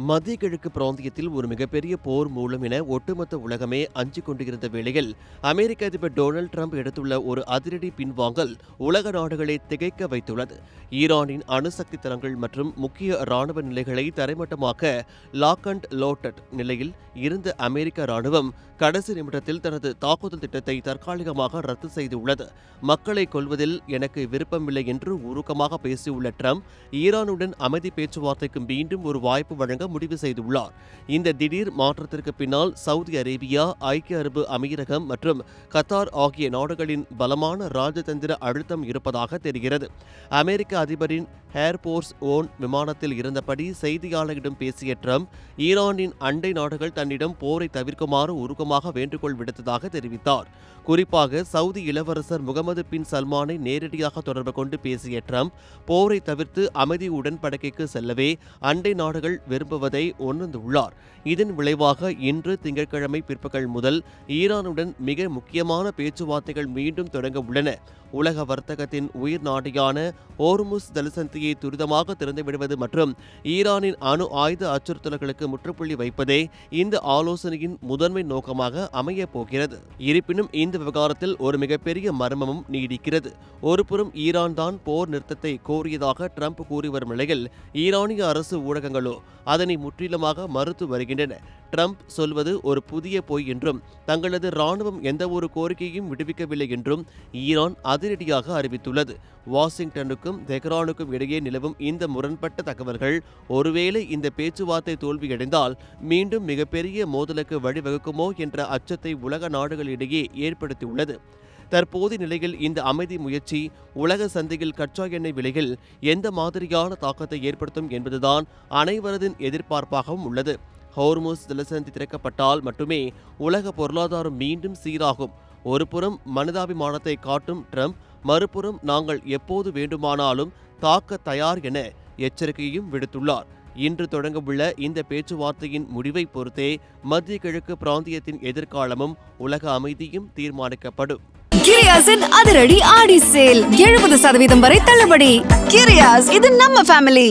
மத்திய கிழக்கு பிராந்தியத்தில் ஒரு மிகப்பெரிய போர் மூலம் என ஒட்டுமொத்த உலகமே அஞ்சிக் கொண்டிருந்த வேளையில் அமெரிக்க அதிபர் டொனால்டு டிரம்ப் எடுத்துள்ள ஒரு அதிரடி பின்வாங்கல் உலக நாடுகளை திகைக்க வைத்துள்ளது. ஈரானின் அணுசக்தி தளங்கள் மற்றும் முக்கிய ராணுவ நிலைகளை தரைமட்டமாக்க லாக் அண்ட் லோடட் நிலையில் இருந்த அமெரிக்க ராணுவம் கடைசி நிமிடத்தில் தனது தாக்குதல் திட்டத்தை தற்காலிகமாக ரத்து செய்துள்ளது. மக்களை கொல்வதில் எனக்கு விருப்பமில்லை என்று உருக்கமாக பேசியுள்ள டிரம்ப் ஈரானுடன் அமைதி பேச்சுவார்த்தைக்கு மீண்டும் ஒரு வாய்ப்பு வழங்க முடிவு செய்துள்ளார். இந்த திடீர் மாற்றத்திற்கு பின்னால் சவுதி அரேபியா, ஐக்கிய அரபு அமீரகம் மற்றும் கத்தார் ஆகிய நாடுகளின் பலமான ராஜதந்திர அழுத்தம் இருப்பதாக தெரிகிறது. அமெரிக்க அதிபரின் ஏர்போர்ஸ் ஒன் விமானத்தில் இருந்தபடி செய்தியாளர்களிடம் பேசிய டிரம்ப் ஈரானின் அண்டை நாடுகள் தன்னிடம் போரை தவிர்க்குமாறு உருக்கமாக வேண்டுகோள் விடுத்ததாக தெரிவித்தார். குறிப்பாக சவுதி இளவரசர் முகமது பின் சல்மானை நேரடியாக தொடர்பு கொண்டு பேசிய டிரம்ப் போரை தவிர்த்து அமைதி உடன்படிக்கைக்கு செல்லவே அண்டை நாடுகள் விரும்புவதை உணர்ந்துள்ளார். இதன் விளைவாக இன்று திங்கட்கிழமை பிற்பகல் முதல் ஈரானுடன் மிக முக்கியமான பேச்சுவார்த்தைகள் மீண்டும் தொடங்க உள்ளன. உலக வர்த்தகத்தின் உயிர் நாடியான ஹோர்முஸ் ஜலசந்தியை துரிதமாக திறந்துவிடுவது மற்றும் ஈரானின் அணு ஆயுத அச்சுறுத்தல்களுக்கு முற்றுப்புள்ளி வைப்பதே இந்த ஆலோசனையின் முதன்மை நோக்கமாக அமையப் போகிறது. இருப்பினும் இந்த விவகாரத்தில் ஒரு மிகப்பெரிய மர்மமும் நீடிக்கிறது. ஒருபுறம் ஈரான் தான் போர் நிறுத்தத்தை கோரியதாக டிரம்ப் கூறி வரும் நிலையில் ஈரானிய அரசு ஊடகங்களோ அதனை முற்றிலுமாக மறுத்து வருகின்றன. டிரம்ப் சொல்வது ஒரு புதிய பொய் என்றும் தங்களது ராணுவம் எந்தவொரு கோரிக்கையும் விடுவிக்கவில்லை என்றும் ஈரான் அதிரடியாக அறிவித்துள்ளது. வாஷிங்டனுக்கும் தெஹ்ரானுக்கும் இடையே நிலவும் இந்த முரண்பட்ட தகவல்கள் ஒருவேளை இந்த பேச்சுவார்த்தை தோல்வியடைந்தால் மீண்டும் மிகப்பெரிய மோதலுக்கு வழிவகுக்குமோ என்ற அச்சத்தை உலக நாடுகளிடையே ஏற்படுத்தியுள்ளது. தற்போதைய நிலையில் இந்த அமைதி முயற்சி உலக சந்தையில் கச்சா எண்ணெய் விலையில் எந்த மாதிரியான தாக்கத்தை ஏற்படுத்தும் என்பதுதான் அனைவரதின் எதிர்பார்ப்பாகவும் உள்ளது. ஹோர்முஸ் ஜலசந்தி திறக்கப்பட்டால் மட்டுமே உலக பொருளாதாரம் மீண்டும் சீராகும். ஒருபுறம் மனிதாபிமானத்தை காட்டும் டிரம்ப், மறுபுறம் நாங்கள் எப்போது வேண்டுமானாலும் தாக்க தயார் என எச்சரிக்கையும் விடுத்துள்ளார். இன்று தொடங்கவுள்ள இந்த பேச்சுவார்த்தையின் முடிவை பொறுத்தே மத்திய கிழக்கு பிராந்தியத்தின் எதிர்காலமும் உலக அமைதியும் தீர்மானிக்கப்படும். கிரியாஸின் அதிரடி ஆடி சேல் 70% வரை தள்ளுபடி. கிரியாஸ், இது நம்ம ஃபேமிலி.